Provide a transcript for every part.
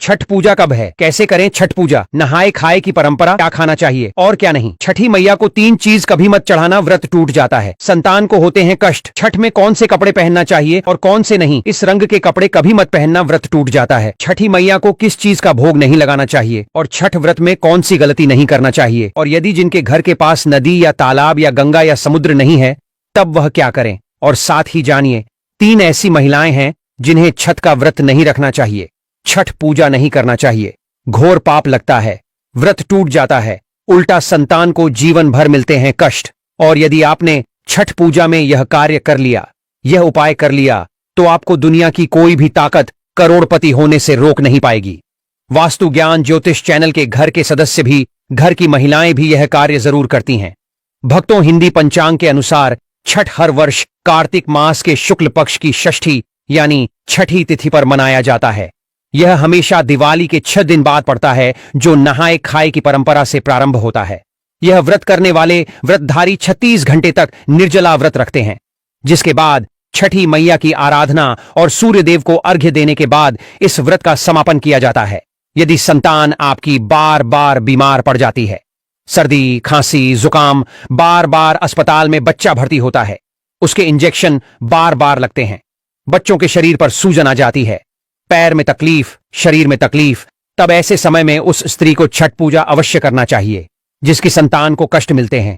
छठ पूजा कब है, कैसे करें छठ पूजा, नहाए खाए की परंपरा, क्या खाना चाहिए और क्या नहीं। छठी मैया को 3 चीज कभी मत चढ़ाना, व्रत टूट जाता है। संतान को होते हैं कष्ट। छठ में कौन से कपड़े पहनना चाहिए और कौन से नहीं, इस रंग के कपड़े कभी मत पहनना, व्रत टूट जाता है। छठी मैया को किस चीज का भोग नहीं लगाना चाहिए और छठ व्रत में कौन सी गलती नहीं करना चाहिए, और यदि जिनके घर के पास नदी या तालाब या गंगा या समुद्र नहीं है तब वह क्या करें। और साथ ही जानिए 3 ऐसी महिलाएं हैं जिन्हें छठ का व्रत नहीं रखना चाहिए, छठ पूजा नहीं करना चाहिए। घोर पाप लगता है, व्रत टूट जाता है, उल्टा संतान को जीवन भर मिलते हैं कष्ट। और यदि आपने छठ पूजा में यह कार्य कर लिया, यह उपाय कर लिया, तो आपको दुनिया की कोई भी ताकत करोड़पति होने से रोक नहीं पाएगी। वास्तु ज्ञान ज्योतिष चैनल के घर के सदस्य भी, घर की महिलाएं भी यह कार्य जरूर करती हैं। भक्तों, हिंदी पंचांग के अनुसार छठ हर वर्ष कार्तिक मास के शुक्ल पक्ष की षष्ठी यानी छठी तिथि पर मनाया जाता है। यह हमेशा दिवाली के 6 दिन बाद पड़ता है, जो नहाए खाए की परंपरा से प्रारंभ होता है। यह व्रत करने वाले व्रतधारी 36 घंटे तक निर्जला व्रत रखते हैं, जिसके बाद छठी मैया की आराधना और सूर्यदेव को अर्घ्य देने के बाद इस व्रत का समापन किया जाता है। यदि संतान आपकी बार बार बीमार पड़ जाती है, सर्दी खांसी जुकाम, बार बार अस्पताल में बच्चा भर्ती होता है, उसके इंजेक्शन बार बार लगते हैं, बच्चों के शरीर पर सूजन आ जाती है, पैर में तकलीफ, शरीर में तकलीफ, तब ऐसे समय में उस स्त्री को छठ पूजा अवश्य करना चाहिए जिसकी संतान को कष्ट मिलते हैं।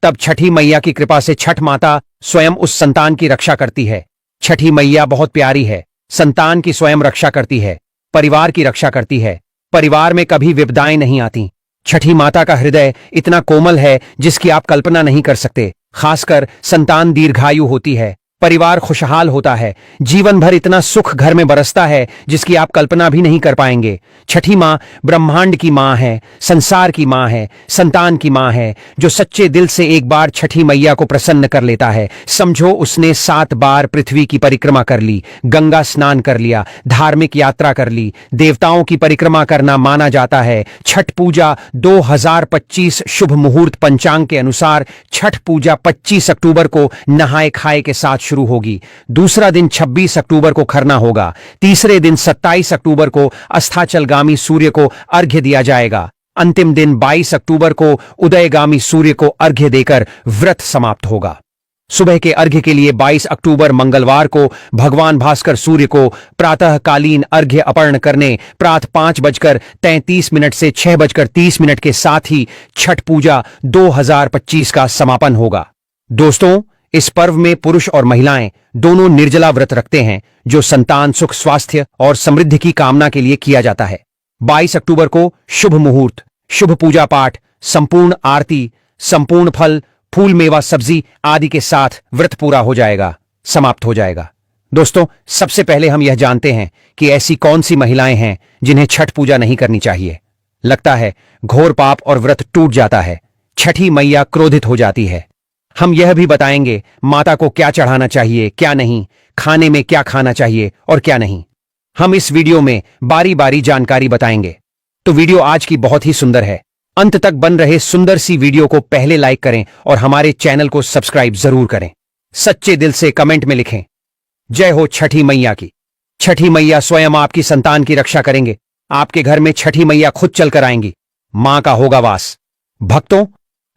तब छठी मैया की कृपा से छठ माता स्वयं उस संतान की रक्षा करती है। छठी मैया बहुत प्यारी है, संतान की स्वयं रक्षा करती है, परिवार की रक्षा करती है, परिवार में कभी विपदाएं नहीं आती। छठी माता का हृदय इतना कोमल है जिसकी आप कल्पना नहीं कर सकते। खासकर संतान दीर्घायु होती है, परिवार खुशहाल होता है, जीवन भर इतना सुख घर में बरसता है जिसकी आप कल्पना भी नहीं कर पाएंगे। छठी माँ ब्रह्मांड की माँ है, संसार की माँ है, संतान की माँ है। जो सच्चे दिल से एक बार छठी मैया को प्रसन्न कर लेता है, समझो उसने 7 बार पृथ्वी की परिक्रमा कर ली, गंगा स्नान कर लिया, धार्मिक यात्रा कर ली, देवताओं की परिक्रमा करना माना जाता है। छठ पूजा 2025 शुभ मुहूर्त पंचांग के अनुसार छठ पूजा 25 अक्टूबर को नहाए खाए के साथ शुरू होगी। दूसरा दिन 26 अक्टूबर को खरना होगा। तीसरे दिन 27 अक्टूबर को अस्ताचलगामी सूर्य को अर्घ्य दिया जाएगा। अंतिम दिन 22 अक्टूबर को उदयगामी सूर्य को अर्घ्य देकर व्रत समाप्त होगा। सुबह के अर्घ्य के लिए 22 अक्टूबर मंगलवार को भगवान भास्कर सूर्य को प्रातःकालीन अर्घ्य अर्पण करने प्रातः 5:33 से 6:30 के साथ ही छठ पूजा 2025 का समापन होगा। दोस्तों, इस पर्व में पुरुष और महिलाएं दोनों निर्जला व्रत रखते हैं, जो संतान सुख स्वास्थ्य और समृद्धि की कामना के लिए किया जाता है। 22 अक्टूबर को शुभ मुहूर्त, शुभ पूजा पाठ, संपूर्ण आरती, संपूर्ण फल, फूल मेवा सब्जी आदि के साथ व्रत पूरा हो जाएगा, समाप्त हो जाएगा। दोस्तों, सबसे पहले हम यह जानते हैं कि ऐसी कौन सी महिलाएं हैं जिन्हें छठ पूजा नहीं करनी चाहिए। लगता है घोर पाप और व्रत टूट जाता है, छठी मैया क्रोधित हो जाती है। हम यह भी बताएंगे माता को क्या चढ़ाना चाहिए, क्या नहीं, खाने में क्या खाना चाहिए और क्या नहीं। हम इस वीडियो में बारी बारी जानकारी बताएंगे। तो वीडियो आज की बहुत ही सुंदर है। अंत तक बन रहे सुंदर सी वीडियो को पहले लाइक करें और हमारे चैनल को सब्सक्राइब जरूर करें। सच्चे दिल से कमेंट में लिखें, जय हो छठी मैया की। छठी मैया स्वयं आपकी संतान की रक्षा करेंगे। आपके घर में छठी मैया खुद चलकर आएंगी, मां का होगा वास। भक्तों,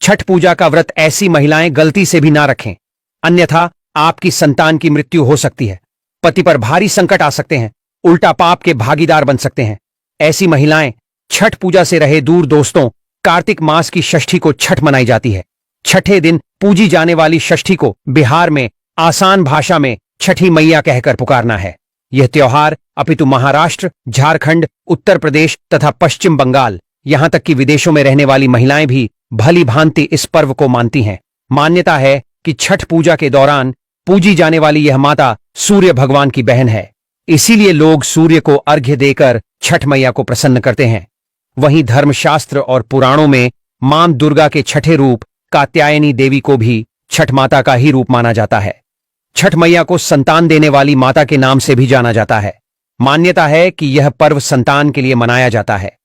छठ पूजा का व्रत ऐसी महिलाएं गलती से भी ना रखें, अन्यथा आपकी संतान की मृत्यु हो सकती है, पति पर भारी संकट आ सकते हैं, उल्टा पाप के भागीदार बन सकते हैं। ऐसी महिलाएं छठ पूजा से रहे दूर। दोस्तों, कार्तिक मास की षष्ठी को छठ मनाई जाती है। छठे दिन पूजी जाने वाली षष्ठी को बिहार में आसान भाषा में छठी मैया कहकर पुकारना है। यह त्योहार अपितु महाराष्ट्र, झारखंड, उत्तर प्रदेश तथा पश्चिम बंगाल, यहां तक कि विदेशों में रहने वाली महिलाएं भी भली भांति इस पर्व को मानती हैं। मान्यता है कि छठ पूजा के दौरान पूजी जाने वाली यह माता सूर्य भगवान की बहन है, इसीलिए लोग सूर्य को अर्घ्य देकर छठ मैया को प्रसन्न करते हैं। वहीं धर्मशास्त्र और पुराणों में मां दुर्गा के छठे रूप कात्यायनी देवी को भी छठ माता का ही रूप माना जाता है। छठ मैया को संतान देने वाली माता के नाम से भी जाना जाता है। मान्यता है कि यह पर्व संतान के लिए मनाया जाता है।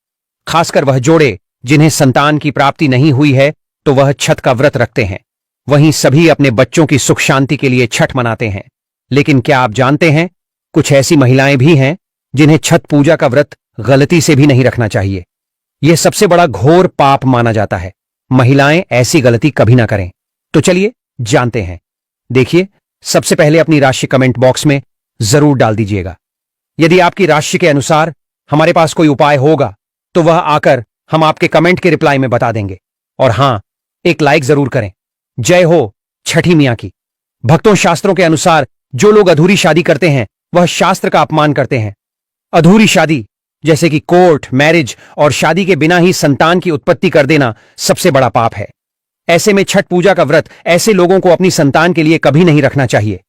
खासकर वह जोड़े जिन्हें संतान की प्राप्ति नहीं हुई है तो वह छठ का व्रत रखते हैं। वहीं सभी अपने बच्चों की सुख शांति के लिए छठ मनाते हैं। लेकिन क्या आप जानते हैं, कुछ ऐसी महिलाएं भी हैं जिन्हें छठ पूजा का व्रत गलती से भी नहीं रखना चाहिए। यह सबसे बड़ा घोर पाप माना जाता है। महिलाएं ऐसी गलती कभी ना करें। तो चलिए जानते हैं। देखिए, सबसे पहले अपनी राशि कमेंट बॉक्स में जरूर डाल दीजिएगा। यदि आपकी राशि के अनुसार हमारे पास कोई उपाय होगा तो वह आकर हम आपके कमेंट के रिप्लाई में बता देंगे। और हां, एक लाइक जरूर करें। जय हो छठी मियां की। भक्तों, शास्त्रों के अनुसार जो लोग अधूरी शादी करते हैं वह शास्त्र का अपमान करते हैं। अधूरी शादी जैसे कि कोर्ट मैरिज और शादी के बिना ही संतान की उत्पत्ति कर देना सबसे बड़ा पाप है। ऐसे में छठ पूजा का व्रत ऐसे लोगों को अपनी संतान के लिए कभी नहीं रखना चाहिए,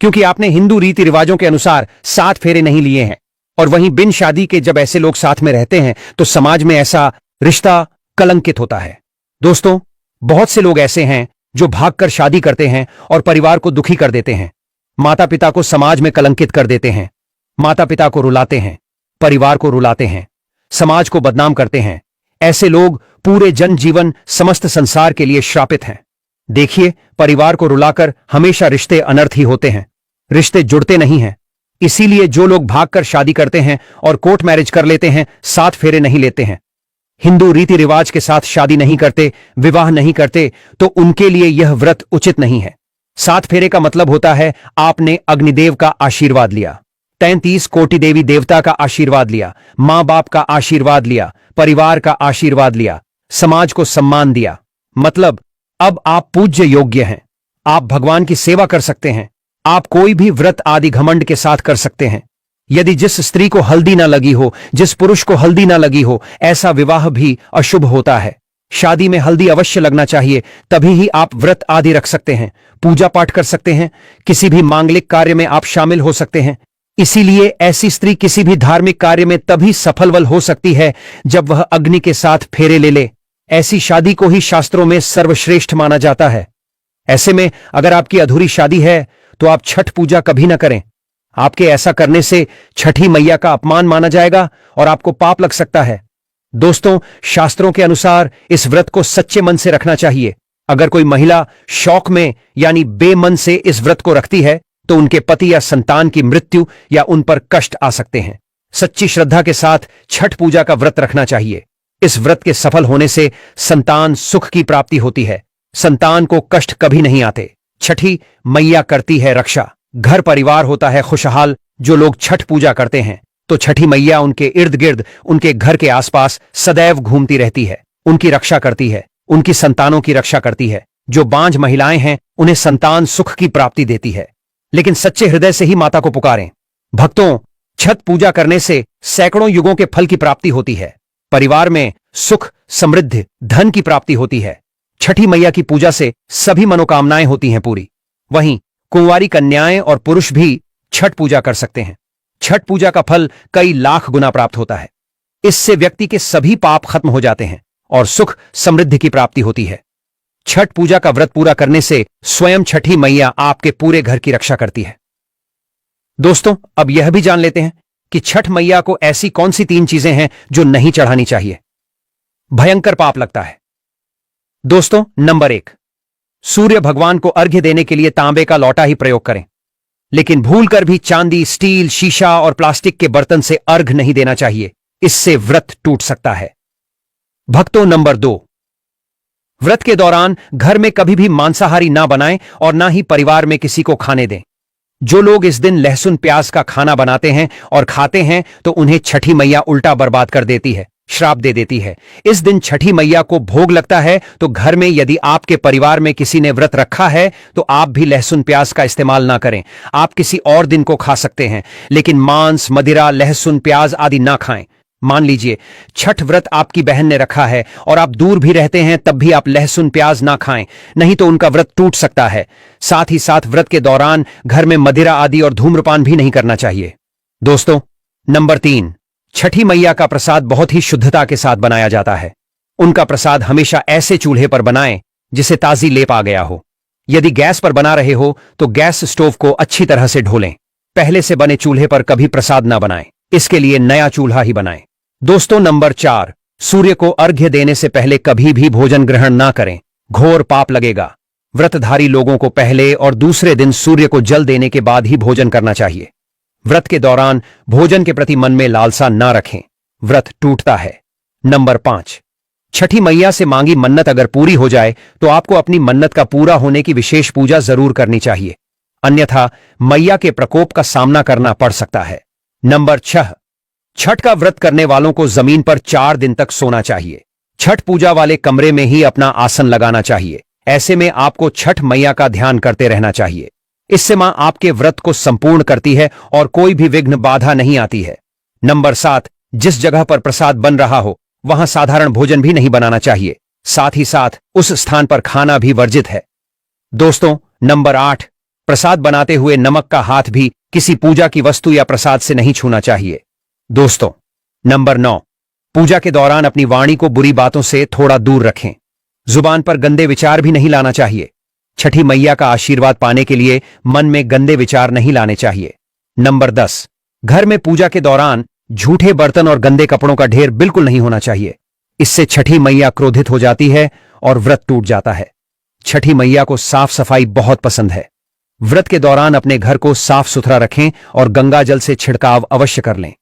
क्योंकि आपने हिंदू रीति रिवाजों के अनुसार 7 फेरे नहीं लिए हैं। और वहीं बिन शादी के जब ऐसे लोग साथ में रहते हैं तो समाज में ऐसा रिश्ता कलंकित होता है। दोस्तों, बहुत से लोग ऐसे हैं जो भागकर शादी करते हैं और परिवार को दुखी कर देते हैं। माता पिता को समाज में कलंकित कर देते हैं। माता पिता को रुलाते हैं, परिवार को रुलाते हैं, समाज को बदनाम करते हैं। ऐसे लोग पूरे जनजीवन समस्त संसार के लिए श्रापित हैं। देखिए, परिवार को रुलाकर हमेशा रिश्ते अनर्थ ही होते हैं, रिश्ते जुड़ते नहीं हैं। इसीलिए जो लोग भागकर शादी करते हैं और कोर्ट मैरिज कर लेते हैं, 7 फेरे नहीं लेते हैं, हिंदू रीति रिवाज के साथ शादी नहीं करते, विवाह नहीं करते, तो उनके लिए यह व्रत उचित नहीं है। 7 फेरे का मतलब होता है आपने अग्निदेव का आशीर्वाद लिया, 33 कोटि देवी देवता का आशीर्वाद लिया, मां बाप का आशीर्वाद लिया, परिवार का आशीर्वाद लिया, समाज को सम्मान दिया। मतलब अब आप पूज्य योग्य हैं। आप भगवान की सेवा कर सकते हैं। आप कोई भी व्रत आदि घमंड के साथ कर सकते हैं। यदि जिस स्त्री को हल्दी ना लगी हो, जिस पुरुष को हल्दी ना लगी हो, ऐसा विवाह भी अशुभ होता है। शादी में हल्दी अवश्य लगना चाहिए, तभी ही आप व्रत आदि रख सकते हैं, पूजा पाठ कर सकते हैं, किसी भी मांगलिक कार्य में आप शामिल हो सकते हैं। इसीलिए ऐसी स्त्री किसी भी धार्मिक कार्य में तभी सफलवल हो सकती है जब वह अग्नि के साथ फेरे ले ले। ऐसी शादी को ही शास्त्रों में सर्वश्रेष्ठ माना जाता है। ऐसे में अगर आपकी अधूरी शादी है तो आप छठ पूजा कभी ना करें। आपके ऐसा करने से छठी मैया का अपमान माना जाएगा और आपको पाप लग सकता है। दोस्तों, शास्त्रों के अनुसार इस व्रत को सच्चे मन से रखना चाहिए। अगर कोई महिला शौक में यानी बेमन से इस व्रत को रखती है तो उनके पति या संतान की मृत्यु या उन पर कष्ट आ सकते हैं। सच्ची श्रद्धा के साथ छठ पूजा का व्रत रखना चाहिए। इस व्रत के सफल होने से संतान सुख की प्राप्ति होती है, संतान को कष्ट कभी नहीं आते। छठी मैया करती है रक्षा, घर परिवार होता है खुशहाल। जो लोग छठ पूजा करते हैं तो छठी मैया उनके इर्द गिर्द, उनके घर के आसपास सदैव घूमती रहती है, उनकी रक्षा करती है, उनकी संतानों की रक्षा करती है। जो बांझ महिलाएं हैं उन्हें संतान सुख की प्राप्ति देती है। लेकिन सच्चे हृदय से ही माता को पुकारें। भक्तों, छठ पूजा करने से सैकड़ों युगों के फल की प्राप्ति होती है। परिवार में सुख, समृद्धि, धन की प्राप्ति होती है। छठी मैया की पूजा से सभी मनोकामनाएं होती हैं पूरी। वहीं कुंवारी कन्याएं और पुरुष भी छठ पूजा कर सकते हैं। छठ पूजा का फल कई लाख गुना प्राप्त होता है। इससे व्यक्ति के सभी पाप खत्म हो जाते हैं और सुख समृद्धि की प्राप्ति होती है। छठ पूजा का व्रत पूरा करने से स्वयं छठी मैया आपके पूरे घर की रक्षा करती है। दोस्तों, अब यह भी जान लेते हैं कि छठ मैया को ऐसी कौन सी 3 चीजें हैं जो नहीं चढ़ानी चाहिए, भयंकर पाप लगता है। दोस्तों, नंबर 1, सूर्य भगवान को अर्घ्य देने के लिए तांबे का लौटा ही प्रयोग करें। लेकिन भूलकर भी चांदी, स्टील, शीशा और प्लास्टिक के बर्तन से अर्घ्य नहीं देना चाहिए, इससे व्रत टूट सकता है। भक्तों, नंबर 2, व्रत के दौरान घर में कभी भी मांसाहारी ना बनाएं और ना ही परिवार में किसी को खाने दें। जो लोग इस दिन लहसुन प्याज का खाना बनाते हैं और खाते हैं तो उन्हें छठी मैया उल्टा बर्बाद कर देती है, श्राप दे देती है। इस दिन छठी मैया को भोग लगता है तो घर में यदि आपके परिवार में किसी ने व्रत रखा है तो आप भी लहसुन प्याज का इस्तेमाल ना करें। आप किसी और दिन को खा सकते हैं, लेकिन मांस, मदिरा, लहसुन प्याज आदि ना खाएं। मान लीजिए छठ व्रत आपकी बहन ने रखा है और आप दूर भी रहते हैं, तब भी आप लहसुन प्याज ना खाएं, नहीं तो उनका व्रत टूट सकता है। साथ ही साथ व्रत के दौरान घर में मदिरा आदि और धूम्रपान भी नहीं करना चाहिए। दोस्तों, नंबर 3, छठी मैया का प्रसाद बहुत ही शुद्धता के साथ बनाया जाता है। उनका प्रसाद हमेशा ऐसे चूल्हे पर बनाएं जिसे ताजी लेप आ गया हो। यदि गैस पर बना रहे हो तो गैस स्टोव को अच्छी तरह से ढोलें। पहले से बने चूल्हे पर कभी प्रसाद ना बनाएं, इसके लिए नया चूल्हा ही बनाएं। दोस्तों, नंबर 4, सूर्य को अर्घ्य देने से पहले कभी भी भोजन ग्रहण ना करें, घोर पाप लगेगा। व्रतधारी लोगों को पहले और दूसरे दिन सूर्य को जल देने के बाद ही भोजन करना चाहिए। व्रत के दौरान भोजन के प्रति मन में लालसा ना रखें। व्रत टूटता है। नंबर 5, छठी मैया से मांगी मन्नत अगर पूरी हो जाए तो आपको अपनी मन्नत का पूरा होने की विशेष पूजा जरूर करनी चाहिए, अन्यथा मैया के प्रकोप का सामना करना पड़ सकता है। नंबर 6, छठ का व्रत करने वालों को जमीन पर 4 दिन तक सोना चाहिए। छठ पूजा वाले कमरे में ही अपना आसन लगाना चाहिए। ऐसे में आपको छठ मैया का ध्यान करते रहना चाहिए। इससे मां आपके व्रत को संपूर्ण करती है और कोई भी विघ्न बाधा नहीं आती है। नंबर 7, जिस जगह पर प्रसाद बन रहा हो वहां साधारण भोजन भी नहीं बनाना चाहिए, साथ ही साथ उस स्थान पर खाना भी वर्जित है। दोस्तों, नंबर 8, प्रसाद बनाते हुए नमक का हाथ भी किसी पूजा की वस्तु या प्रसाद से नहीं छूना चाहिए। दोस्तों, नंबर 9, पूजा के दौरान अपनी वाणी को बुरी बातों से थोड़ा दूर रखें। जुबान पर गंदे विचार भी नहीं लाना चाहिए। छठी मैया का आशीर्वाद पाने के लिए मन में गंदे विचार नहीं लाने चाहिए। नंबर 10, घर में पूजा के दौरान झूठे बर्तन और गंदे कपड़ों का ढेर बिल्कुल नहीं होना चाहिए। इससे छठी मैया क्रोधित हो जाती है और व्रत टूट जाता है। छठी मैया को साफ सफाई बहुत पसंद है। व्रत के दौरान अपने घर को साफ सुथरा रखें और गंगा जल से छिड़काव अवश्य कर लें।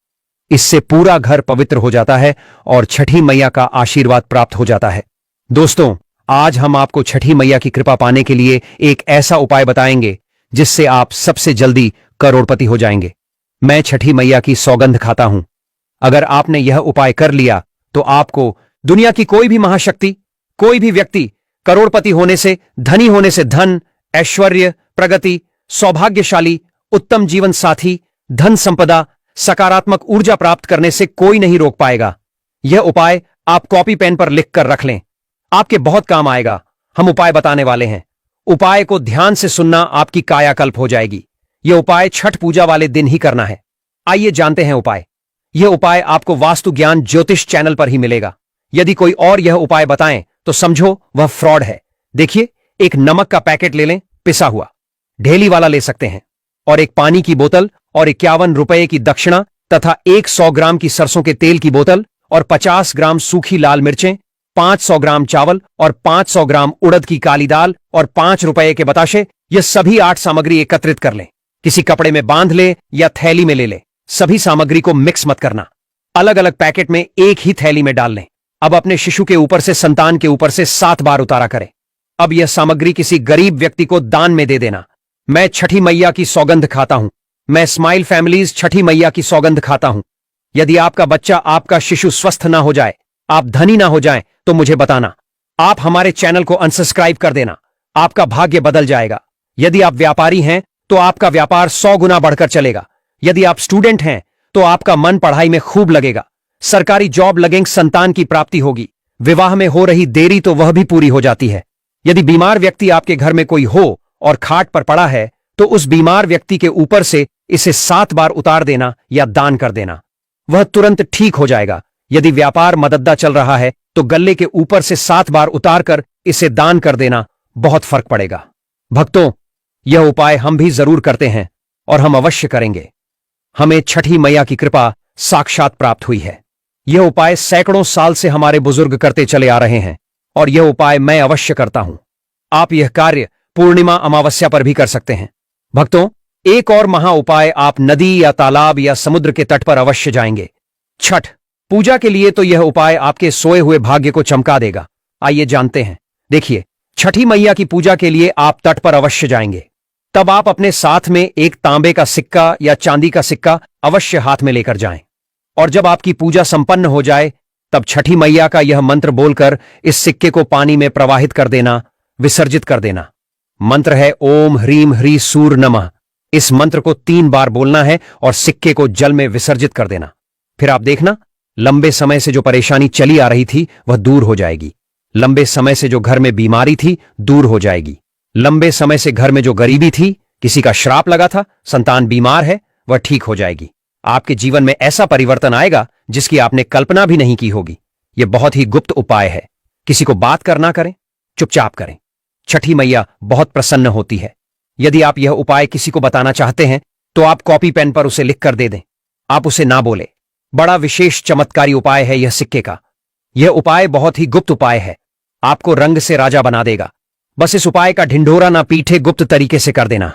इससे पूरा घर पवित्र हो जाता है और छठी मैया का आशीर्वाद प्राप्त हो जाता है। दोस्तों, आज हम आपको छठी मैया की कृपा पाने के लिए एक ऐसा उपाय बताएंगे जिससे आप सबसे जल्दी करोड़पति हो जाएंगे। मैं छठी मैया की सौगंध खाता हूं, अगर आपने यह उपाय कर लिया तो आपको दुनिया की कोई भी महाशक्ति, कोई भी व्यक्ति करोड़पति होने से, धनी होने से धन, ऐश्वर्य, प्रगति, सौभाग्यशाली, उत्तम जीवन साथी, धन संपदा, सकारात्मक ऊर्जा प्राप्त करने से कोई नहीं रोक पाएगा। यह उपाय आप कॉपी पेन पर लिख कर रख लें, आपके बहुत काम आएगा। हम उपाय बताने वाले हैं। उपाय को ध्यान से सुनना, आपकी कायाकल्प हो जाएगी। यह उपाय छठ पूजा वाले दिन ही करना है। आइए जानते हैं उपाय। यह उपाय आपको वास्तु ज्ञान ज्योतिष चैनल पर ही मिलेगा। यदि कोई और यह उपाय बताएं तो समझो वह फ्रॉड है। देखिए, एक नमक का पैकेट ले लें, पिसा हुआ, ढेली वाला ले सकते हैं, और एक पानी की बोतल और 51 रुपए की दक्षिणा तथा 100 ग्राम की सरसों के तेल की बोतल और 50 ग्राम सूखी लाल मिर्चें, 500 ग्राम चावल और 500 ग्राम उड़द की काली दाल और 5 रुपए के बताशे, ये सभी 8 सामग्री एकत्रित कर लें। किसी कपड़े में बांध ले या थैली में ले ले। सभी सामग्री को मिक्स मत करना, अलग अलग पैकेट में एक ही थैली में डाल लें। अब अपने शिशु के ऊपर से, संतान के ऊपर से 7 बार उतारा करें। अब यह सामग्री किसी गरीब व्यक्ति को दान में दे देना। मैं छठी मैया की सौगंध खाता हूं। मैं स्माइल फैमिलीज छठी मैया की सौगंध खाता हूं। यदि आपका बच्चा, आपका शिशु स्वस्थ ना हो जाए, आप धनी ना हो जाएं, तो मुझे बताना। आप हमारे चैनल को अनसब्सक्राइब कर देना, आपका भाग्य बदल जाएगा। यदि आप व्यापारी हैं तो आपका व्यापार 100 गुना बढ़कर चलेगा। यदि आप स्टूडेंट हैं तो आपका मन पढ़ाई में खूब लगेगा। सरकारी जॉब लगेंगे, संतान की प्राप्ति होगी। विवाह में हो रही देरी तो वह भी पूरी हो जाती है। यदि बीमार व्यक्ति आपके घर में कोई हो और खाट पर पड़ा है तो उस बीमार व्यक्ति के ऊपर से इसे 7 बार उतार देना या दान कर देना, वह तुरंत ठीक हो जाएगा। यदि व्यापार मदद्दा चल रहा है तो गले के ऊपर से 7 बार उतार कर इसे दान कर देना, बहुत फर्क पड़ेगा। भक्तों, यह उपाय हम भी जरूर करते हैं और हम अवश्य करेंगे। हमें छठी मैया की कृपा साक्षात प्राप्त हुई है। यह उपाय सैकड़ों साल से हमारे बुजुर्ग करते चले आ रहे हैं और यह उपाय मैं अवश्य करता हूं। आप यह कार्य पूर्णिमा अमावस्या पर भी कर सकते हैं। भक्तों, एक और महा उपाय, आप नदी या तालाब या समुद्र के तट पर अवश्य जाएंगे। छठ पूजा के लिए तो यह उपाय आपके सोए हुए भाग्य को चमका देगा। आइए जानते हैं। देखिए, छठी मैया की पूजा के लिए आप तट पर अवश्य जाएंगे। तब आप अपने साथ में एक तांबे का सिक्का या चांदी का सिक्का अवश्य हाथ में लेकर जाएं। और जब आपकी पूजा संपन्न हो जाए तब छठी मैया का यह मंत्र बोलकर इस सिक्के को पानी में प्रवाहित कर देना, विसर्जित कर देना। मंत्र है ओम ह्रीम ह्री सूर नमः। इस मंत्र को 3 बार बोलना है और सिक्के को जल में विसर्जित कर देना। फिर आप देखना, लंबे समय से जो परेशानी चली आ रही थी वह दूर हो जाएगी। लंबे समय से जो घर में बीमारी थी दूर हो जाएगी। लंबे समय से घर में जो गरीबी थी, किसी का श्राप लगा था, संतान बीमार है, वह ठीक हो जाएगी। आपके जीवन में ऐसा परिवर्तन आएगा जिसकी आपने कल्पना भी नहीं की होगी। यह बहुत ही गुप्त उपाय है। किसी को बात करना करें, चुपचाप करें। छठी मैया बहुत प्रसन्न होती है। यदि आप यह उपाय किसी को बताना चाहते हैं तो आप कॉपी पेन पर उसे लिख कर दे दें। आप उसे ना बोले। बड़ा विशेष चमत्कारी उपाय है यह सिक्के का। यह उपाय बहुत ही गुप्त उपाय है, आपको रंग से राजा बना देगा। बस इस उपाय का ढिंढोरा ना पीठे, गुप्त तरीके से कर देना।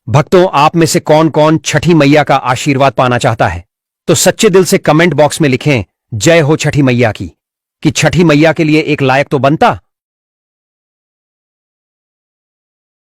भक्तों, आप में से कौन कौन छठी मैया का आशीर्वाद पाना चाहता है तो सच्चे दिल से कमेंट बॉक्स में लिखें, जय हो छठी मैया की। कि छठी मैया के लिए एक लायक तो बनता।